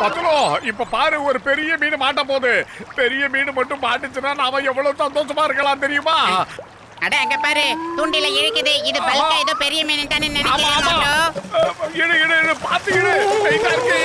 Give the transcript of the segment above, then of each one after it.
பத்துலோ, இப்ப பாரு, ஒரு பெரிய மீன் மாட்ட போகுது. பெரிய மீன் மட்டும் மாட்டுச்சுன்னா நாம எவ்வளவு சந்தோஷமா இருக்கலாம் தெரியுமா? அட அங்க பாரு, தூண்டில இழுக்குது. இது பல்கா ஏதோ பெரிய மீன் தானே நினைக்கிறேன். இழு இழு இழு, பாத்து இழு. டைட்டா இருக்கு.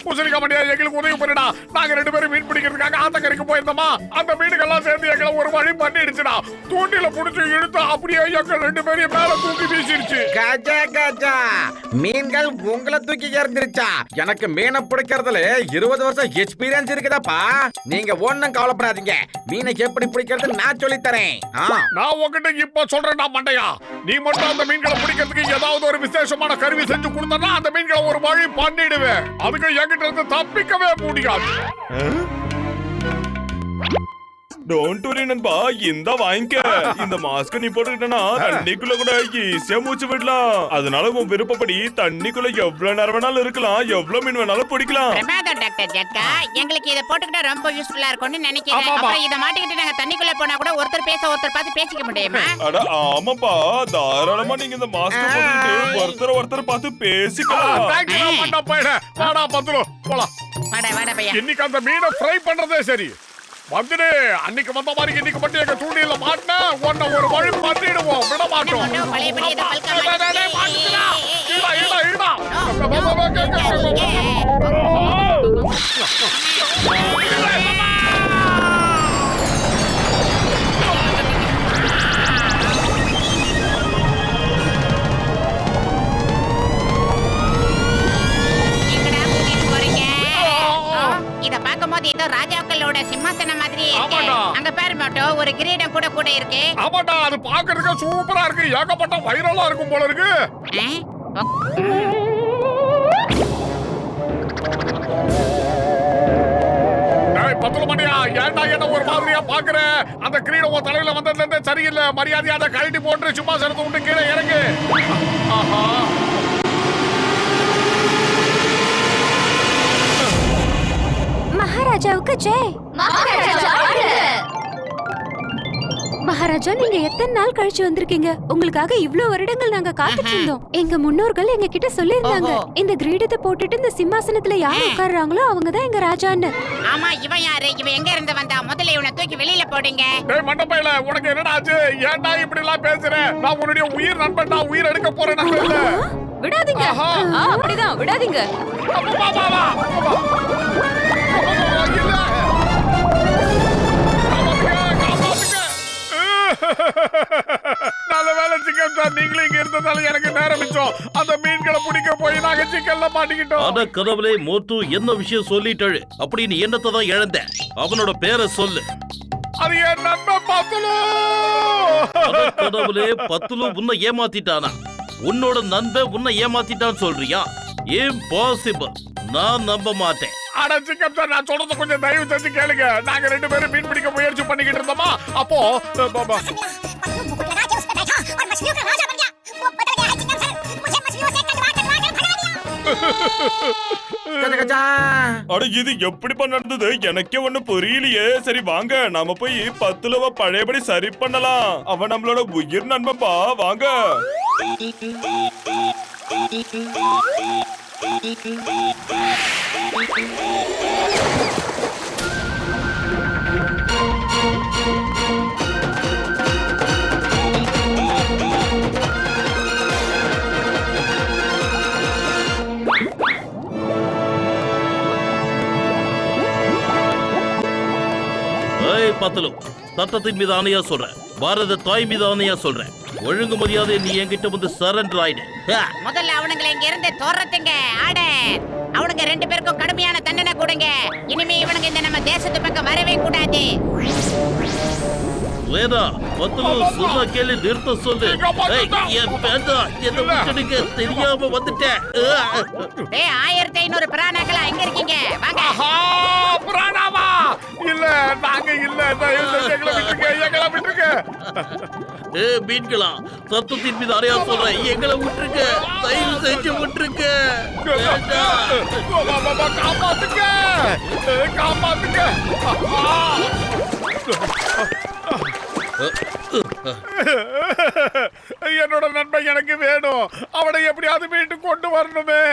பூசணிக்கா மண்டியா, எங்களுக்கு உதவி பண்ணிடா. நாங்க 2 பேரும் மீன் பிடிக்கிறதுக்காக ஆத்தங்கரைக்கு போயிருந்தோமா, அந்த மீனுக்கெல்லாம் சேர்ந்து எங்களை ஒரு வழி பண்ணிடுச்சுடா. தூண்டில புடிச்சு இழுத்து அப்படியே எங்க 2 பேரையும் மேல தூக்கி வீசிடுச்சு. கஜா கஜா, மீன்கள் உங்களை தூக்கி எறிஞ்சிருச்சா? எனக்கு மீனை பிடிக்கிறதுல 20 வருஷம் எக்ஸ்பீரியன்ஸ் இருக்குதாப்பா. நீங்க ஒண்ணும் கவலைப்படாதீங்க, மீனை எப்படி பிடிக்கிறது நான் சொல்லி தரேன். நான் உங்ககிட்ட இப்ப சொல்றேன்டா மண்டையா, நீ மட்டும் அந்த மீன்களை பிடிக்கிறதுக்கு ஏதாவது ஒரு விசேஷமான கருவி செஞ்சு கொடுத்தா அந்த மீன்களை ஒரு வழி பண்ணிடுவேன். அதுக்கு என்கிட்ட இருந்து தப்பிக்கவே முடியாது. டோன்ட் வரி நண்பா, இந்த வாங்கிக்க. இந்த மாஸ்க் நீ போட்டுக்கிட்டனா தண்ணிக்குள்ள கூட ஈஸியா மூச்சு விடலாம். அதனால உன் விருப்பப்படி தண்ணிக்குள்ள எவ்வளவு நேரம் வேணாலும் இருக்கலாம், எவ்வளவு மீன் வேணாலும் பிடிக்கலாம். பிரமாதம் டாக்டர் ஜட்கா, எங்களுக்கு இத போட்டுக்கிட்டா ரொம்ப யூஸ்ஃபுல்லா இருக்கும்னு நினைக்கிறேன். அப்புறம் இத மாட்டிக்கிட்டு நாங்க தண்ணிக்குள்ள போனா கூட ஒருத்தர் பேச ஒருத்தர் பார்த்து பேசிக்க முடியுமா? அட ஆமாப்பா, தாராளமா நீங்க இந்த மாஸ்க் போட்டுக்கிட்டு ஒருத்தர் பார்த்து பேசிக்கலாம். வாடா பத்துலோ, போலாம். வாடா பையா. இன்னைக்கு அந்த மீனை ஃப்ரை பண்றதே சரி. வந்துடு, அன்னைக்கு வந்த மாதிரி இன்னைக்கு மட்டும் எங்க தூண்டில மாட்டினா உன்னை ஒரு வழி பண்ணிடுவோம், விட மாட்டோம். இத பாக்கும்போது ஏதோ ராஜாக்களோட சிம்மாசனம் மாதிரி இருக்கு. அங்க பாரு மட்டும் ஒரு கிரீடம் கூட இருக்கு. ஆமாடா, அது பாக்குறதுக்கு சூப்பரா இருக்கு. ஏகப்பட்ட வைரலா இருக்கும் போல இருக்கு. பத்துல மணியா, ஏன்டா என்ன ஒரு மாதிரியா பாக்குற? அந்த கிரீடம் உன் தலையில வந்ததுல இருந்தே சரியில்லை. மரியாதையா அதை கழட்டி போட்டு சிம்மாசனத்தை விட்டு கீழே இறங்கு. ஆஹா, மகாராஜாவுக்கு ஜெய். மகாராஜா, நீங்க எத்தனை நாள் கழிச்சு வந்திருக்கீங்க? உங்களுக்காக இவ்வளவு வருடங்கள் நாங்க காத்துட்டு இருந்தோம். எங்க முன்னோர்கள் எங்க கிட்ட சொல்லிருந்தாங்க, இந்த கிரீடத்தை போட்டுட்டு இந்த சிம்மாசனத்துல யார் உட்கார்றாங்களோ அவங்கதான் எங்க ராஜான்னு. ஆமா, இவன் யாரு? இவன் எங்க இருந்து வந்தா? முதல்ல இவனை தூக்கி வெளியில போடுங்க. டேய் மண்டபையில, உனக்கு என்னடா ஆச்சு? ஏன்டா இப்படி எல்லாம் பேசுற? நான் உன்னுடைய உயிர் நண்பன், நான் உயிர் எடுக்க போறேன். விடாதீங்க. அப்படிதான் விடாதீங்க. நல்ல வேலை சிக்கன் சார், நீங்களும் இங்க இருந்ததால எனக்கு நேரம் மிச்சம். அந்த மீன்களை பிடிக்க போய் நாங்க சிக்கன்ல மாட்டிக்கிட்டோம். அட கடவுளே, மோட்டு என்ன விஷயம் சொல்லிட்டாரு? அப்படி நீ என்னத்தை தான் இழந்த? அவனோட பேரை சொல்லு. அது என் நண்பன் பத்துலு. கடவுளே, பத்துலு உன்னை ஏமாத்திட்டானா? உன்னோட நண்பன் உன்னை ஏமாத்திட்டான்னு சொல்றியா? இம்பாசிபிள், நான் நம்ப மாட்டேன். அட சிக்கன் சார், நான் சொல்றத கொஞ்சம் தயவு செஞ்சு கேளுங்க. நாங்க 2 பேரும் மீன் பிடிக்க முயற்சி பண்ணிக்கிட்டு இருந்தோமா, அப்போ அட இது எப்படி நடந்தது? எனக்கே ஒண்ணு புரியலையே. சரி வாங்க, நாம போய் பத்துலவ பழையபடி சரி பண்ணலாம். அவன் நம்மளோட உயிர் நண்பன்பா, வாங்க. பத்தலு, சட்டத்தின் மீது ஆணையா சொல்றேன், பாரத தாய் மீது ஆணையா சொல்றேன், ஒழுங்கு மரியாதை நீ என்கிட்ட வந்து சரண்டர் ஆயிடு. முதல்ல அவனுங்களை இங்க இருந்து தோறத்துங்க. ஆர்டர். அவனுங்க 2 பேருக்கும் கடுமையான தண்டனை கொடுங்க. இனிமே இவனுங்க இந்த நம்ம தேசத்து பக்கம் வரவே கூடாது. வேணா பத்துலு சொன்னா கேளு நிறுத்த சொல்லு. ஏய், என் வேண்டாம் என்ன விட்டுடுங்க தெரியாம வந்துட்டேன். டேய் 1500 பிராணாக்களா எங்க இருக்கீங்க வாங்க. ஆஹா, பிராணாவா? இல்ல நாங்க இல்ல. தயவு செஞ்சு எங்களை விட்டுருங்க. மீன்களா சத்தத்தின் மீது அறையா சொல்றேன் எங்களை விட்டுருங்க தயவு செஞ்சு விட்டுருங்க. காப்பாத்துங்க. என்னோட நண்பன் எனக்கு வேணும். அவனை எப்படியாவது மீட்டு கொண்டு வரணுமே.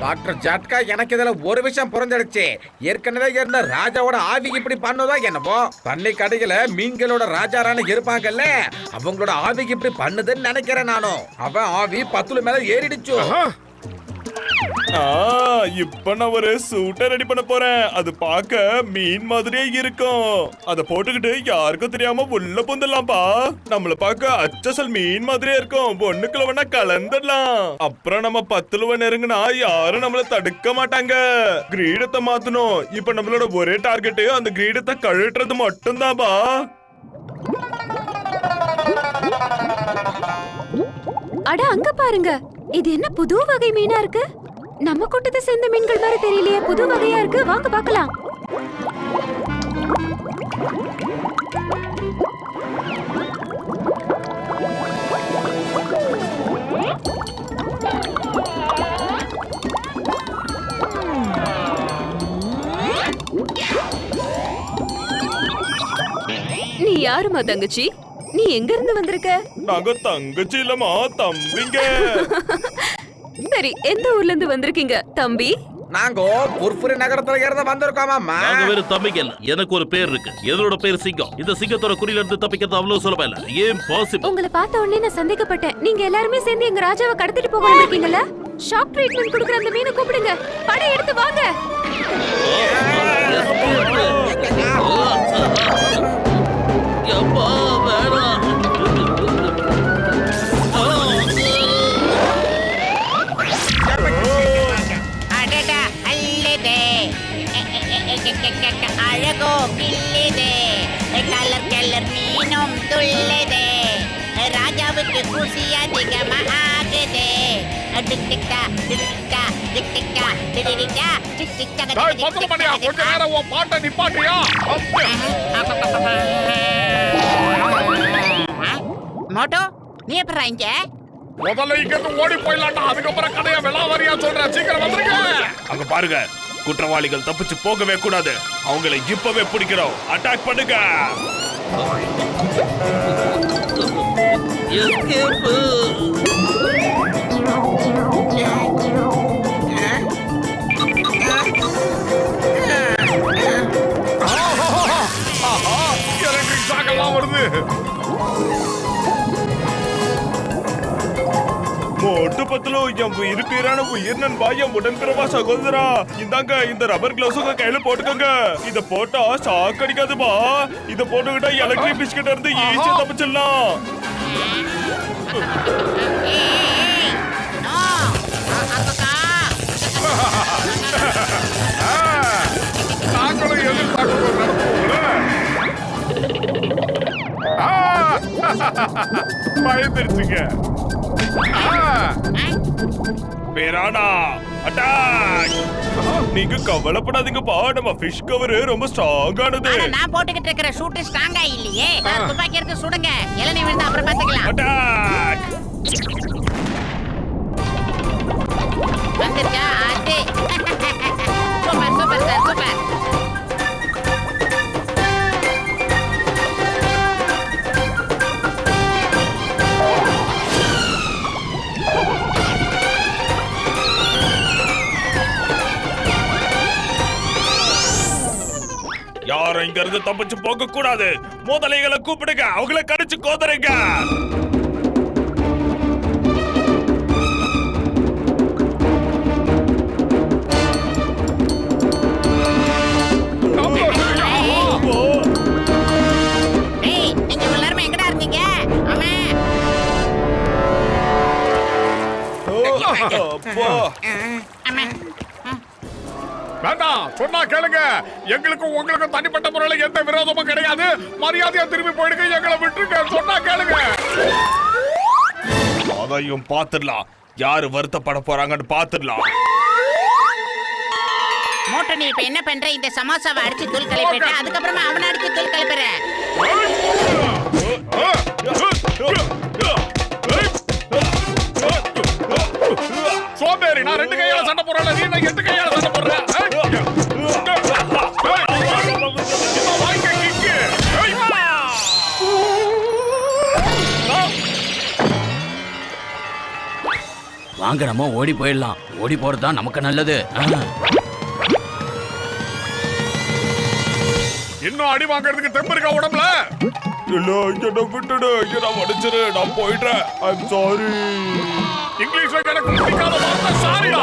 டாக்டர் ஜட்கா, எனக்கு இதுல ஒரு விஷயம் புரிஞ்சிடுச்சு. ஏற்கனவே இருந்த ராஜாவோட ஆவி இப்படி பண்ணுதா என்னவோ. பண்ணை கடையில மீன்களோட ராஜாரான இருப்பாங்கல்ல, அவங்களோட ஆவிக்கு இப்படி பண்ணுதுன்னு நினைக்கிறேன் நானும். அவன் ஆவி பத்துல மேல ஏறிடுச்சு. இப்ப நான் ஒரு சூட்டை ரெடி பண்ண போறேன். அது பார்க்க மீன் மாதிரியே இருக்கும். அத போட்டுக்கிட்டு யாருக்கும் தெரியாம உள்ள புந்தலாம்பா. நம்மள பார்க்க அச்சசல் மீன் மாதிரியே இருக்கும். ஒண்ணுக்குள்ள வேணா கலந்துடலாம். அப்புறம் நம்ம 10 நெருங்கினா யாரும் நம்மள தடுக்க மாட்டாங்க. கிரீடத்தை மாத்தணும். இப்ப நம்மளோட ஒரே டார்கெட் அந்த கிரீடத்தை கழட்டுறது மட்டும்தான்பா. அட அங்க பாருங்க, இது என்ன புது வகை மீனா இருக்கு? நம்ம கூட்டத்தை சேர்ந்த மீன்கள் மாதிரி தெரியலையே, புது வகையா இருக்கு. வாங்க பார்க்கலாம். நீ யாருமா தங்கச்சி? நீ எங்க இருந்து வந்திருக்க? நாங்க தங்கச்சி இல்லமா தம்பிங்க. சரி, எந்த ஊர்ல இருந்து வந்திருக்கீங்க தம்பி? நாங்க புர்புரி நகரத்துல இருந்து வந்திருக்கோமாமா. நாங்க வேற தம்பிங்க இல்ல, எனக்கு ஒரு பேர் இருக்கு. என்னோட பேர் சிங்கம். இந்த சிங்கத்தோட குறியில இருந்து தப்பிக்கிறது அவ்வளவு சுலபம் இல்ல. ஏன் பாசிபிள்? உங்களை பார்த்த உடனே நான் சந்தேகப்பட்டேன். நீங்க எல்லாருமே சேர்ந்து எங்க ராஜாவை கடத்திட்டு போக இருக்கீங்கல்ல? ஷாக் ட்ரீட்மெண்ட் கொடுக்குற அந்த மீனை கூப்பிடுங்க. படை எடுத்து வாங்க. அப்பா வேணாம். அடடா அல்லதே அழகோ கில்லுதே கலர் கலர் மீனும் துள்ளுதே ராஜாவுக்கு குசி அதிகமாகுதே டிக்டிக்டா டிக்டிக்டா டிக்டிக்டா டிக்டிக்டா டிக்டிக்டா டேய், பத்தல மணியா, கொஞ்ச நேரம் உன் பாட்டை நிப்பாட்டியா? மோட்டோ நீ எப்பறா இங்க? முதல்ல இங்க இருந்து ஓடி போயிடலாம்டா. அதுக்கப்புறம் கதையா விளாவரியா சொல்றேன். சீக்கிரம் வந்துருங்க. அங்க பாருங்க, குற்றவாளிகள் தப்பிச்சு போகவே கூடாது. அவங்களை இப்பவே பிடிக்கிறோம். அட்டாக் பண்ணுங்க. எஸ்கேப். எலக்ட்ரிக் ஷாக்கெல்லாம் வருது. மோட்டு பத்தலோ என் உயிருக்கீரான உயிர் நண்பா, என் உடன்பிறவா சகோதரா. இந்தாங்க இந்த ரப்பர் கிளவுஸ் உங்க கையில போட்டுக்கோங்க. இத போட்டா ஷாக் அடிக்காதுப்பா. இத போட்டுக்கிட்டா எலக்ட்ரிக் பிஸ்கட் இருந்து ஈஸியா தப்பிச்சிடலாம். நாங்களும் எதிர்பார்க்கிறோம் நடப்போம்ல. பயந்துருச்சுங்க. பேரானா அட்டாக். நீங்க கவலைப்படாதீங்கப்பா, நம்ம ஃபிஷ் கவர் ரொம்ப ஸ்ட்ராங்கானது. ஆனா நான் போட்டுக்கிட்டு இருக்கிற ஷூட் ஸ்ட்ராங்கா இல்லையே. துப்பாக்கி எடுத்து சுடுங்க. இளநீ விழுந்து அப்புறம் பாத்துக்கலாம். அட்டாக். வந்துச்சா அது சூப்பர் சூப்பர் சார் சூப்பர். யாரும் இங்க இருந்து தப்பிச்சு போக கூடாது. முதலைகளை கூப்பிடுங்க, அவங்கள கடிச்சு கோதறீங்க. ஏய் நீங்க எல்லாரும் எங்கடா இருந்தீங்க? அம்மா அப்பா. அம்மா வேண்டாம், சொன்னா கேளுங்க. எங்களுக்கும் உங்களுக்கும் தனிப்பட்ட முறையில எந்த விரோதமும் கிடையாது. மரியாதையா திரும்பி போயிடுங்க, எங்களை விட்டுருங்க. சொன்னா கேளுங்க. அதையும் பாத்துடலாம், யாரு வருத்தப்பட போறாங்கன்னு பாத்துடலாம். மோட்டு நீ இப்ப என்ன பண்ற? இந்த சமோசாவை அடிச்சு தூள் கிளப்பிட்ட, அதுக்கப்புறமா அவனை அடிச்சு தூள் கிளப்புற. சோம்பேறி, நான் 2 கையால சண்டை போடுறேன், நீ 8 கையால சண்டை போடுற. வாங்க நம்ம ஓடி போயிடலாம். ஓடி போறது தான் நமக்கு நல்லது. இன்னும் அடி வாங்குறதுக்கு தெம்பு இருக்கா உடம்புல? இல்ல, என்ன விட்டுடு, என்ன மன்னிச்சிரு, நான் போயிடுறேன். I'm sorry. இங்கிலீஷ்ல எனக்கு பிடிக்காத வார்த்தை சாரிடா.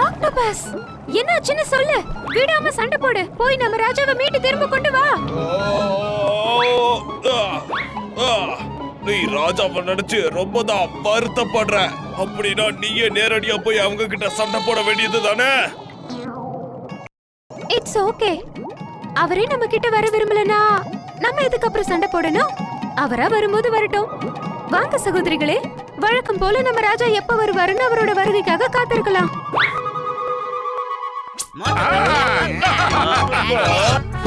ஆக்டோபஸ் என்னாச்சுன்னு சொல்லு. விடாம சண்டை போடு. போய் நம்ம ராஜாவை மீட்டு திரும்ப கொண்டு வா. நீ ராஜாவை நினைச்சு ரொம்ப தான் வருத்தப்படுற. அப்படின்னா நீயே நேரடியா போய் அவங்க கிட்ட சண்டை போட வேண்டியது தானே? It's okay. அவரே நம்ம கிட்ட வர விரும்பலனா நம்ம எதுக்கு அப்புறம் சண்டை போடணும்? அவரா வரும்போது வரட்டும். வாங்க சகோதரிகளே, வழக்கம் போல நம்ம ராஜா எப்ப வருவாருன்னு அவரோட வருகைக்காக காத்திருக்கலாம். மோட்டு